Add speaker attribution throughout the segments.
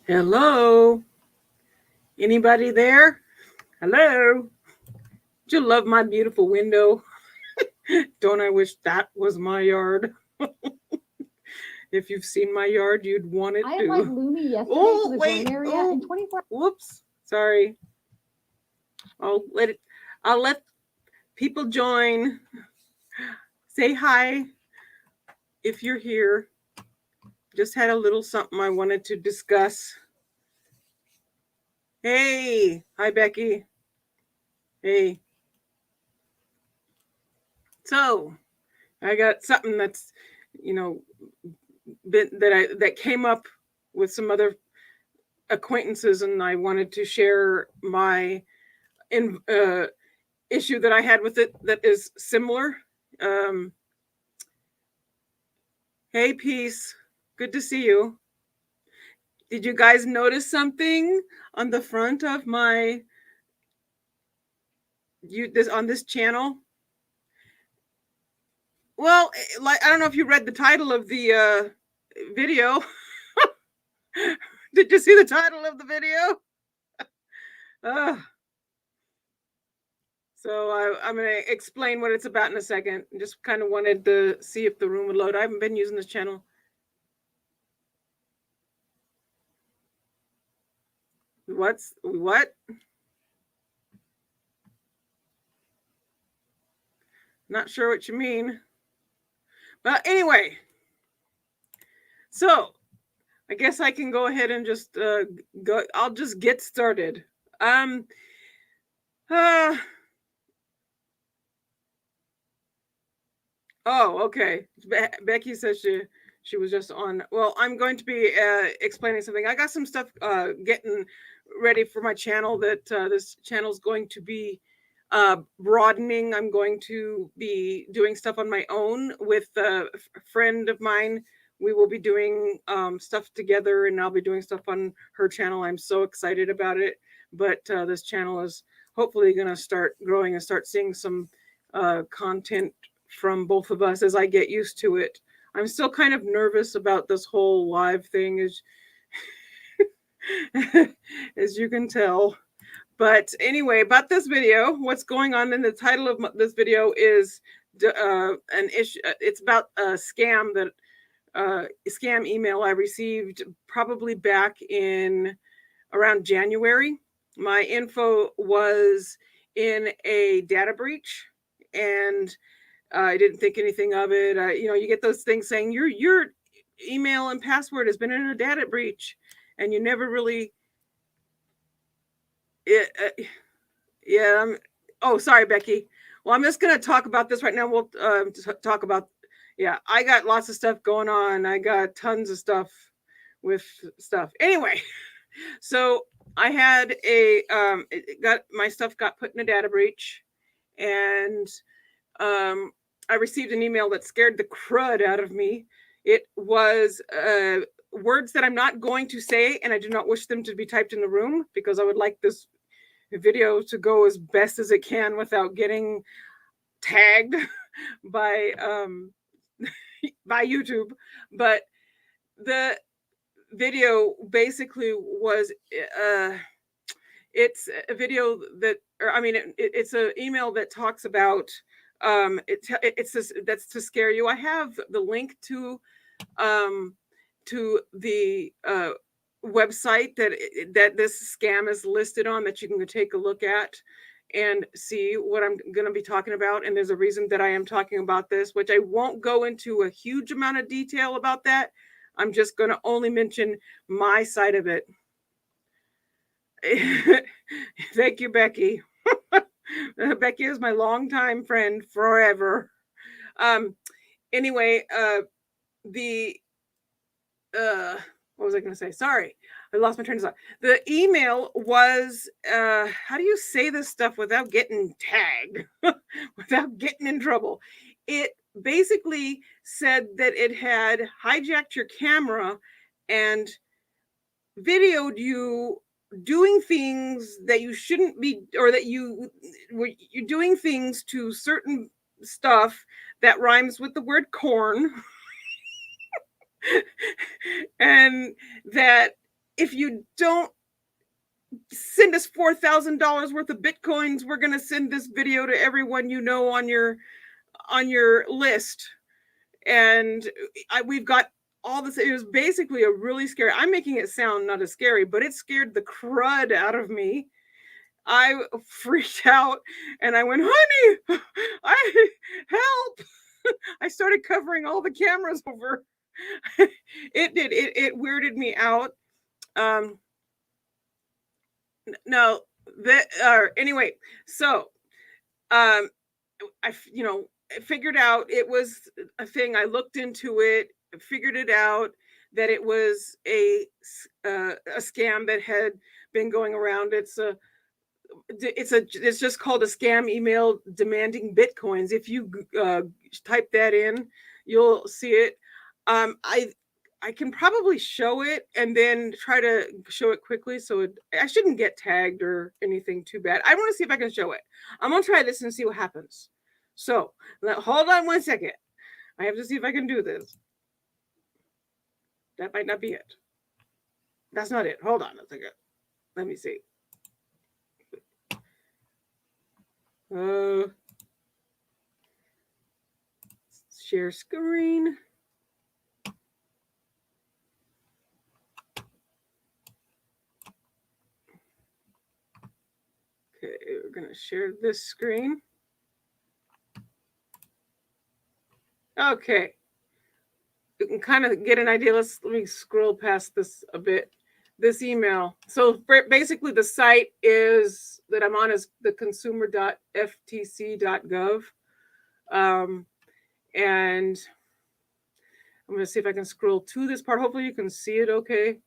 Speaker 1: Hello? Anybody there? Hello? Do you love my beautiful window? Don't I wish that was my yard? If you've seen my yard, you'd want it
Speaker 2: I applied
Speaker 1: too.
Speaker 2: Lumi yesterday to
Speaker 1: Oh,
Speaker 2: the groin
Speaker 1: wait.
Speaker 2: area
Speaker 1: Oh,
Speaker 2: in 24.
Speaker 1: whoops. Sorry. I'll let it, I'll let people join. Say hi if you're here. Just had a little something I wanted to discuss. Hey. Hi, Becky. Hey. So, I got something that's, you know, that came up with some other acquaintances, and I wanted to share my in, issue that I had with it that is similar. Um, hey, peace. Good to see you. Did you guys notice something on the front of my this on this channel? Well, like I don't know if you read the title of the video. Did you see the title of the video? Uh, I'm going to explain what it's about in a second. Just kind of wanted to see if the room would load. I haven't been using this channel. What? Not sure what you mean. But anyway, so I guess I can go ahead and just go. I'll just get started. Um, uh, oh, okay. Becky says she was just on. Well, I'm going to be explaining something. I got some stuff getting ready for my channel that this channel is going to be broadening. I'm going to be doing stuff on my own with a friend of mine. We will be doing stuff together, and I'll be doing stuff on her channel. I'm so excited about it. But this channel is hopefully going to start growing and start seeing some content from both of us as I get used to it. I'm still kind of nervous about this whole live thing, as as you can tell. But anyway, about this video, what's going on in the title of this video is an issue. It's about a scam scam email I received probably back in around January. My info was in a data breach, and I didn't think anything of it. You get those things saying your email and password has been in a data breach, and you never really. It, yeah. Oh, sorry, Becky. Well, I'm just gonna talk about this right now. We'll talk about. Yeah, I got lots of stuff going on. I got tons of stuff with stuff. Anyway, so I had got my stuff got put in a data breach, and I received an email that scared the crud out of me. It was words that I'm not going to say, and I do not wish them to be typed in the room because I would like this video to go as best as it can without getting tagged by by YouTube. But the video basically was it's a video that, or I mean, it's an email that talks about it's this, that's to scare you. I have the link um the website that this scam is listed on, that you can take a look at and see what I'm going to be talking about. And there's a reason that I am talking about this, which I won't go into a huge amount of detail about that. I'm just going to only mention my side of it. Thank you, Becky. Becky is my longtime friend forever. Um, anyway, the what was I going to say? Sorry, I lost my train of thought. The email was how do you say this stuff without getting tagged, without getting in trouble? It basically said that it had hijacked your camera and videoed you doing things that you shouldn't be, or that you're doing things to certain stuff that rhymes with the word corn. And that if you don't send us $4,000 worth of Bitcoins, we're going to send this video to everyone you know on your list. And we've got all this. It was basically a really scary. I'm making it sound not as scary, but it scared the crud out of me. I freaked out and I went, honey, help. I started covering all the cameras over. It did. It weirded me out. No, anyway, so I figured out it was a thing. I looked into it, figured it out that it was a scam that had been going around. It's just called a scam email demanding Bitcoins. If you type that in, you'll see it. I can probably show it and then try to show it quickly. So I shouldn't get tagged or anything too bad. I want to see if I can show it. I'm going to try this and see what happens. So hold on 1 second. I have to see if I can do this. That might not be it. That's not it. Hold on a second. Let me see. Share screen. Okay, we're going to share this screen. Okay. You can kind of get an idea. Let me scroll past this a bit. This email. So basically the site is that I'm on is the consumer.ftc.gov. And I'm going to see if I can scroll to this part. Hopefully you can see it okay.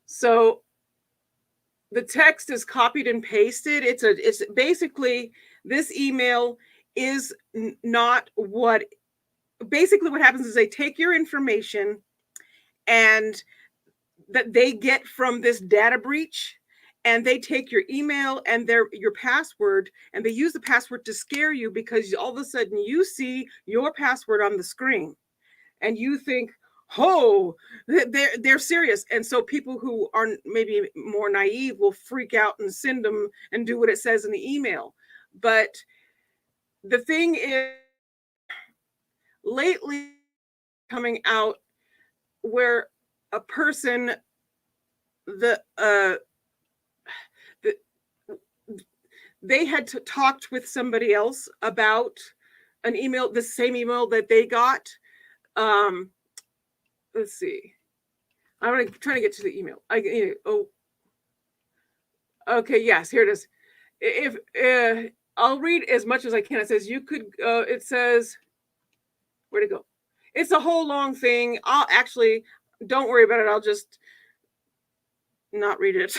Speaker 1: So the text is copied and pasted. It's basically, this email is not what, basically what happens is they take your information and that they get from this data breach, and they take your email and your password, and they use the password to scare you because all of a sudden you see your password on the screen and you think, oh, they're serious. And so people who are maybe more naive will freak out and send them and do what it says in the email. But the thing is, lately coming out where a person, they had talked with somebody else about an email, the same email that they got. Let's see. I'm trying to get to the email. Okay, yes, here it is. If I'll read as much as I can. It says you could. It says, where'd it go? It's a whole long thing. I'll actually, don't worry about it. I'll just not read it.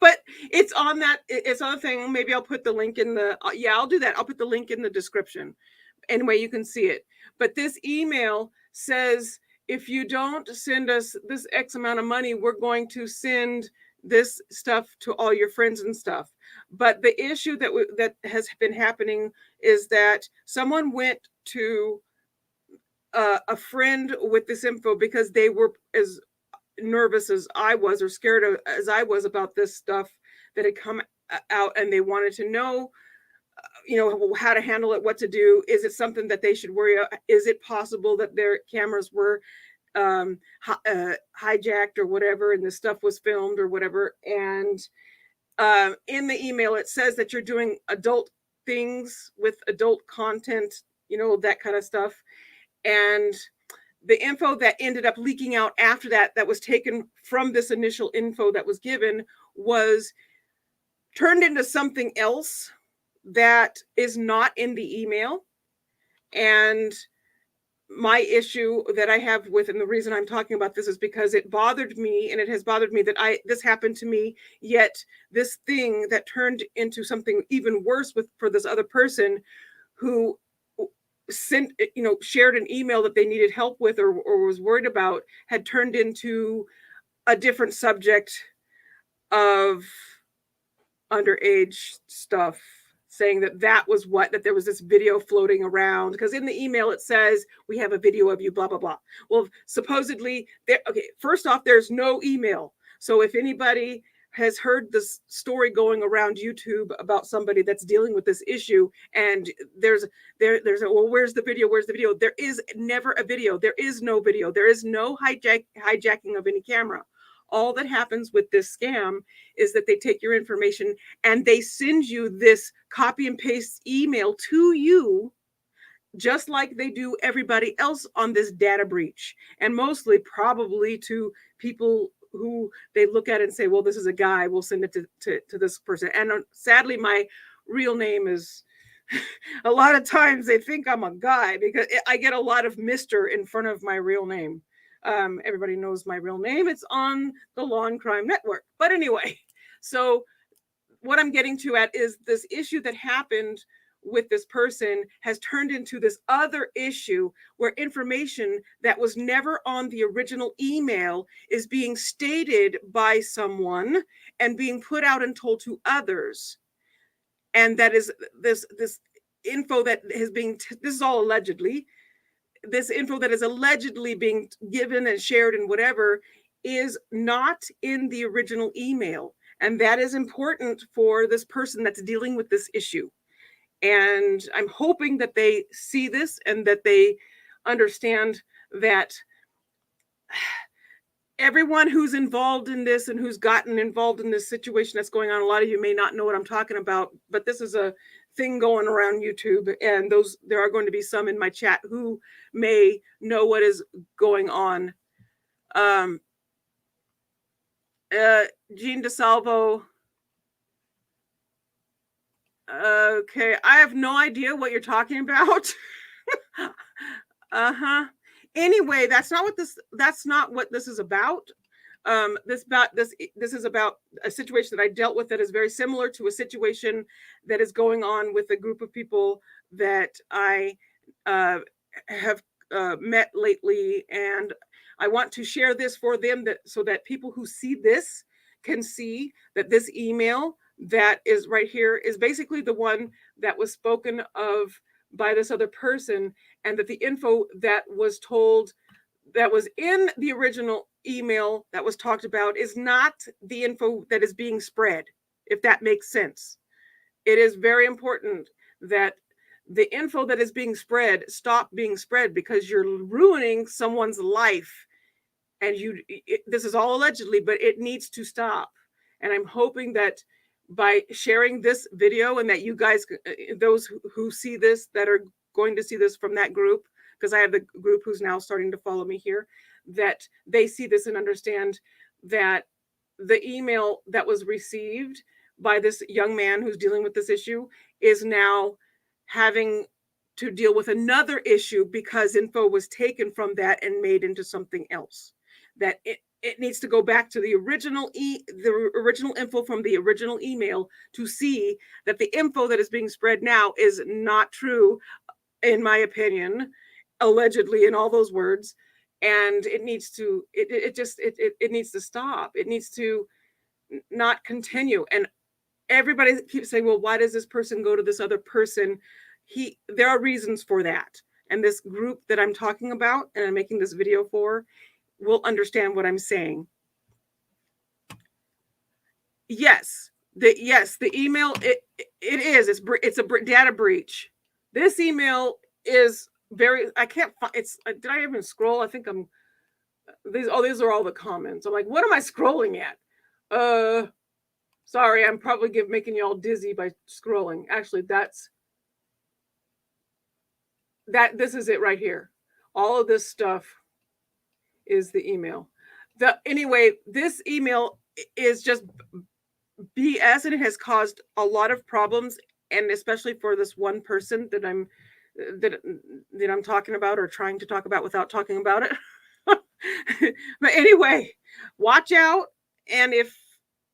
Speaker 1: But it's on that. It's on the thing. Maybe I'll put the link in the. Yeah, I'll do that. I'll put the link in the description. Anyway, you can see it. But this email says, if you don't send us this X amount of money, we're going to send this stuff to all your friends and stuff. But the issue that has been happening is that someone went to a friend with this info because they were as nervous as I was, or scared as I was about this stuff that had come out, and they wanted to know, how to handle it, what to do. Is it something that they should worry about? Is it possible that their cameras were hijacked or whatever, and this stuff was filmed or whatever? And in the email, it says that you're doing adult things with adult content, that kind of stuff. And the info that ended up leaking out after that was taken from this initial info that was given, was turned into something else that is not in the email. And my issue that I have with, and the reason I'm talking about this, is because it bothered me, and it has bothered me that this happened to me, yet this thing that turned into something even worse for this other person who shared an email that they needed help with or was worried about, had turned into a different subject of underage stuff. saying that was that there was this video floating around, because in the email it says we have a video of you, blah blah blah. Well, supposedly okay, first off, there's no email. So if anybody has heard this story going around YouTube about somebody that's dealing with this issue, and there's well, where's the video? Where's the video? There is never a video. There is no video. There is no hijacking of any camera. All that happens with this scam is that they take your information and they send you this copy and paste email to you, just like they do everybody else on this data breach, and mostly probably to people who they look at it and say, well, this is a guy, we'll send it to this person. And sadly, my real name is a lot of times they think I'm a guy because I get a lot of Mr. in front of my real name. Everybody knows my real name. It's on the Law and Crime Network. But anyway, so what I'm getting to at is this issue that happened with this person has turned into this other issue where information that was never on the original email is being stated by someone and being put out and told to others. And that is this info that is being, this is all allegedly, this info that is allegedly being given and shared and whatever is not in the original email. And that is important for this person that's dealing with this issue. And I'm hoping that they see this and that they understand that everyone who's involved in this and who's gotten involved in this situation that's going on, a lot of you may not know what I'm talking about, but this is a thing going around YouTube, and there are going to be some in my chat who may know what is going on. Jean DeSalvo. Okay, I have no idea what you're talking about. Anyway, that's not what this is about. This is about a situation that I dealt with that is very similar to a situation that is going on with a group of people that I have met lately, and I want to share this for them so that people who see this can see that this email that is right here is basically the one that was spoken of by this other person, and that the info that was told that was in the original email that was talked about is not the info that is being spread, if that makes sense. It is very important that the info that is being spread stop being spread, because you're ruining someone's life. And this is all allegedly, but it needs to stop. And I'm hoping that by sharing this video, and that you guys, those who see this, that are going to see this from that group, because I have the group who's now starting to follow me here, that they see this and understand that the email that was received by this young man who's dealing with this issue is now having to deal with another issue because info was taken from that and made into something else. That it needs to go back to the original info from the original email to see that the info that is being spread now is not true, in my opinion, allegedly, in all those words. And it needs to it needs to stop. It needs to not continue. And everybody keeps saying, well, why does this person go to this other person? There are reasons for that. And this group that I'm talking about and I'm making this video for will understand what I'm saying. Yes, the email, it's a data breach. This email is very, I can't find, did I even scroll? I think these are all the comments. I'm like, what am I scrolling at? Sorry, I'm probably making you all dizzy by scrolling. Actually, this is it right here. All of this stuff is the email. Anyway, this email is just BS, and it has caused a lot of problems, and especially for this one person that I'm talking about, or trying to talk about without talking about it. But anyway, watch out, and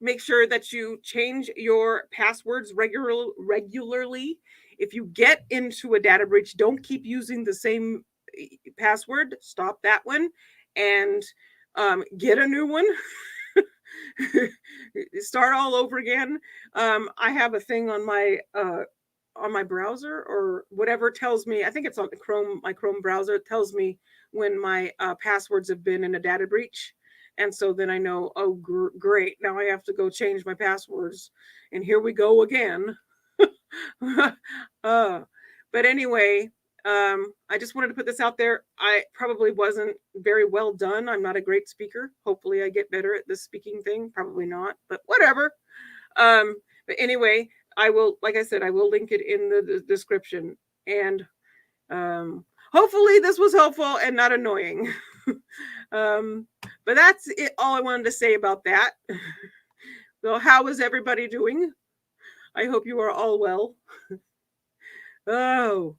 Speaker 1: make sure that you change your passwords regularly. If you get into a data breach, don't keep using the same password. Stop that one and get a new one. Start all over again. I have a thing on my on my browser or whatever tells me. I think it's on Chrome, my Chrome browser. It tells me when my passwords have been in a data breach. And so then I know, oh, great. Now I have to go change my passwords. And here we go again. uh, but anyway, I just wanted to put this out there. I probably wasn't very well done. I'm not a great speaker. Hopefully, I get better at this speaking thing. Probably not, but whatever. But anyway, I will, like I said, I will link it in the description. And hopefully, this was helpful and not annoying. But that's it. All I wanted to say about that. So, how is everybody doing? I hope you are all well. Oh,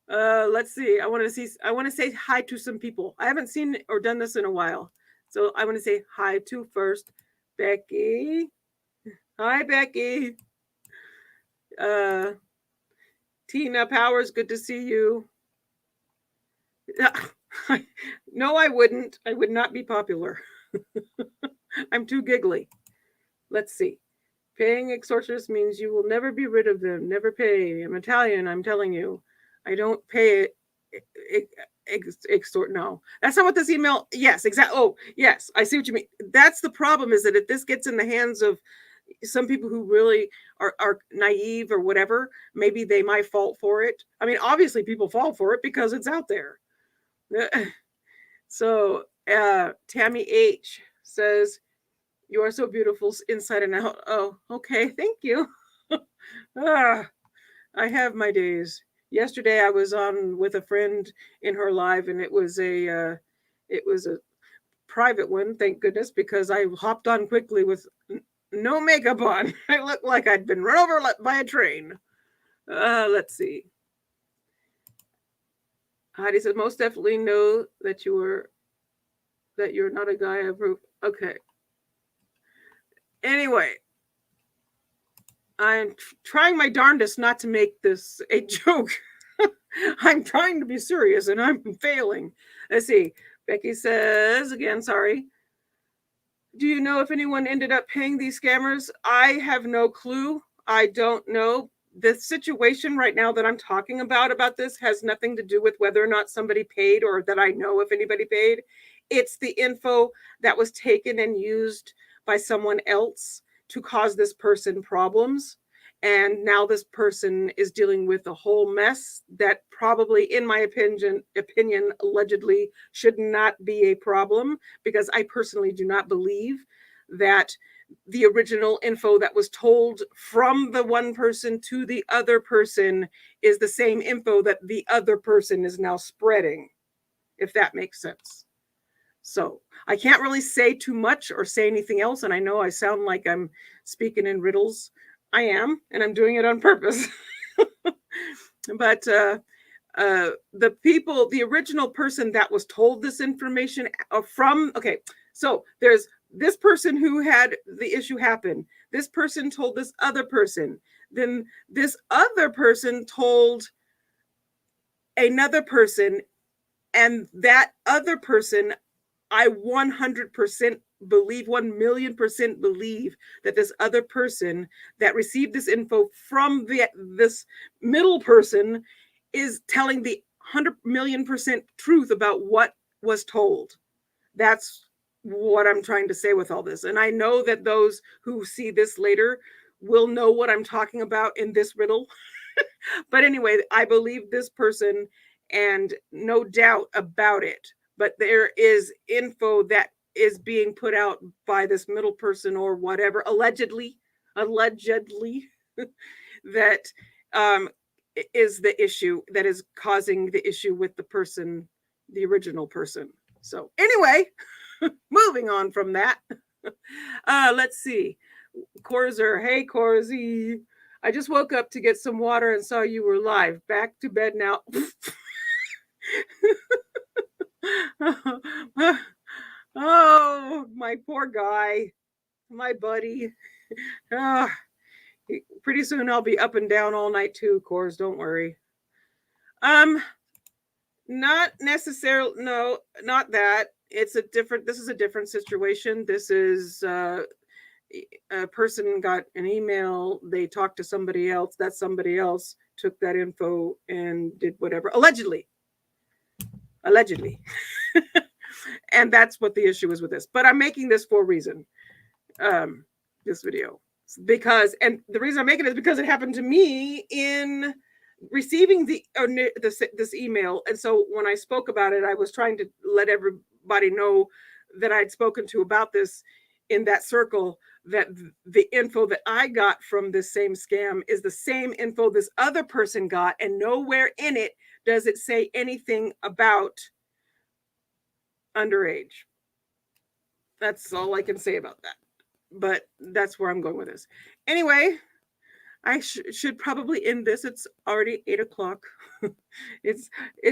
Speaker 1: let's see. I want to say hi to some people. I haven't seen or done this in a while. So I want to say hi to first Becky. Hi, Becky. Tina Powers, good to see you. No, I wouldn't. I would not be popular. I'm too giggly. Let's see. Paying extortionists means you will never be rid of them. Never pay. I'm Italian, I'm telling you. I don't pay extort. No, that's not what this email. Yes, exactly. Oh, yes, I see what you mean. That's the problem, is that if this gets in the hands of some people who really are naive or whatever, maybe they might fall for it. I mean, obviously people fall for it because it's out there. So Tammy H says, you are so beautiful inside and out. Oh, okay. Thank you. I have my days. Yesterday I was on with a friend in her live, and it was a private one, thank goodness, because I hopped on quickly with no makeup on. I looked like I'd been run over by a train. Let's see. Heidi says, most definitely know that you're not a guy I approve. Okay. Anyway, I'm trying my darndest not to make this a joke. I'm trying to be serious and I'm failing. Let's see. Becky says, again, sorry. Do you know if anyone ended up paying these scammers? I have no clue. I don't know. The situation right now that I'm talking about this has nothing to do with whether or not somebody paid or that I know if anybody paid. It's the info that was taken and used by someone else to cause this person problems. And now this person is dealing with a whole mess that probably, in my opinion, allegedly should not be a problem, because I personally do not believe that the original info that was told from the one person to the other person is the same info that the other person is now spreading, if that makes sense. So I can't really say too much or say anything else. And I know I sound like I'm speaking in riddles. I am, and I'm doing it on purpose. But the original person that was told this information from, okay, so there's this person who had the issue happen. This person told this other person. Then this other person told another person, and that other person, I 100% believe, 1,000,000% believe that this other person that received this info from this middle person is telling the 100,000,000% truth about what was told. That's what I'm trying to say with all this. And I know that those who see this later will know what I'm talking about in this riddle. But anyway, I believe this person, and no doubt about it. But there is info that is being put out by this middle person or whatever, allegedly, that is the issue, that is causing the issue with the person, the original person. So anyway, moving on from that. Let's see. Corzer, hey Corzy. I just woke up to get some water and saw you were live. Back to bed now. Oh, my poor guy. My buddy. Pretty soon I'll be up and down all night too, Cors. Don't worry. Not necessarily. No, not that. This is a different situation. This is a person got an email, they talked to somebody else, that somebody else took that info and did whatever, allegedly. And that's what the issue is with this. But I'm making this for a reason, this video. Because, and the reason I'm making it is because it happened to me in receiving this email. And so when I spoke about it, I was trying to let everybody know that I'd spoken to about this in that circle, that the info that I got from this same scam is the same info this other person got, and nowhere in it does it say anything about underage. That's all I can say about that. But that's where I'm going with this. Anyway, I should probably end this. It's already 8 o'clock. it's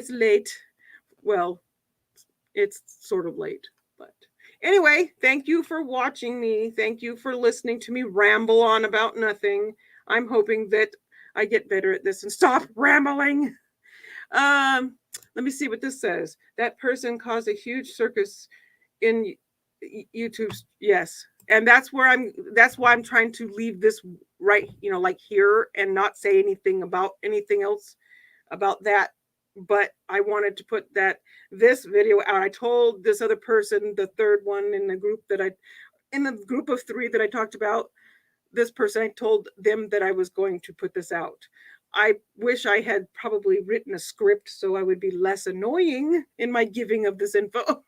Speaker 1: late. Well, it's sort of late, but anyway, thank you for watching me. Thank you for listening to me ramble on about nothing. I'm hoping that I get better at this and stop rambling. Let me see what this says. That person caused a huge circus in YouTube. Yes. And that's why I'm trying to leave this right, like here, and not say anything about anything else about that. But I wanted to put this video out. I told this other person, the third one in the group of 3 that I talked about, this person, I told them that I was going to put this out. I wish I had probably written a script so I would be less annoying in my giving of this info.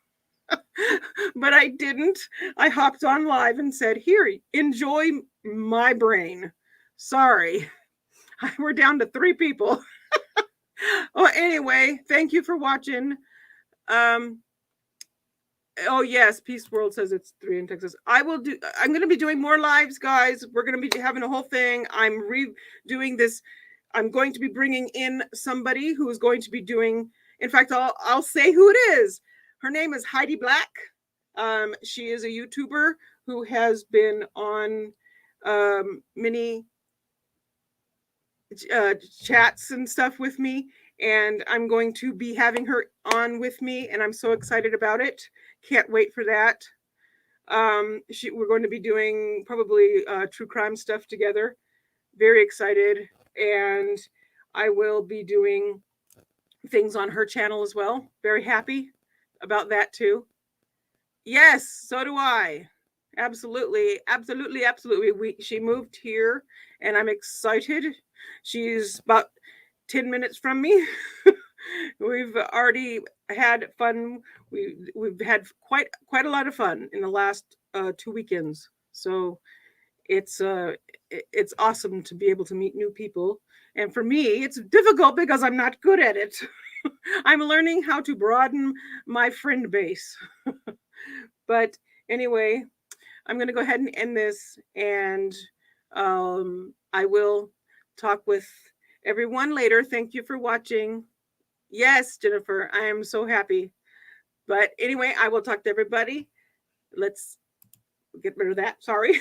Speaker 1: But I didn't. I hopped on live and said, here, enjoy my brain. Sorry. We're down to 3 people. Well, anyway, thank you for watching. Oh yes, Peace World says it's 3 in Texas. I'm going to be doing more lives, guys. We're going to be having a whole thing. I'm redoing this. I'm going to be bringing in somebody who is going to be doing, in fact, I'll say who it is. Her name is Heidi Black. She is a YouTuber who has been on many chats and stuff with me, and I'm going to be having her on with me, and I'm so excited about it. Can't wait for that. We're going to be doing probably true crime stuff together. Very excited. And I will be doing things on her channel as well. Very happy about that too. Yes, so do I. Absolutely. She moved here, and I'm excited. She's about 10 minutes from me. We've already had fun. We've had quite a lot of fun in the last 2 weekends. So it's awesome to be able to meet new people. And for me, it's difficult because I'm not good at it. I'm learning how to broaden my friend base. But anyway, I'm going to go ahead and end this, and I will talk with everyone later. Thank you for watching. Yes, Jennifer, I am so happy. But anyway, I will talk to everybody. Let's get rid of that. Sorry.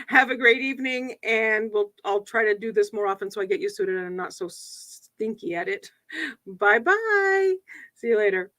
Speaker 1: Have a great evening, and I'll try to do this more often so I get used to it and I'm not so stinky at it. Bye-bye. See you later.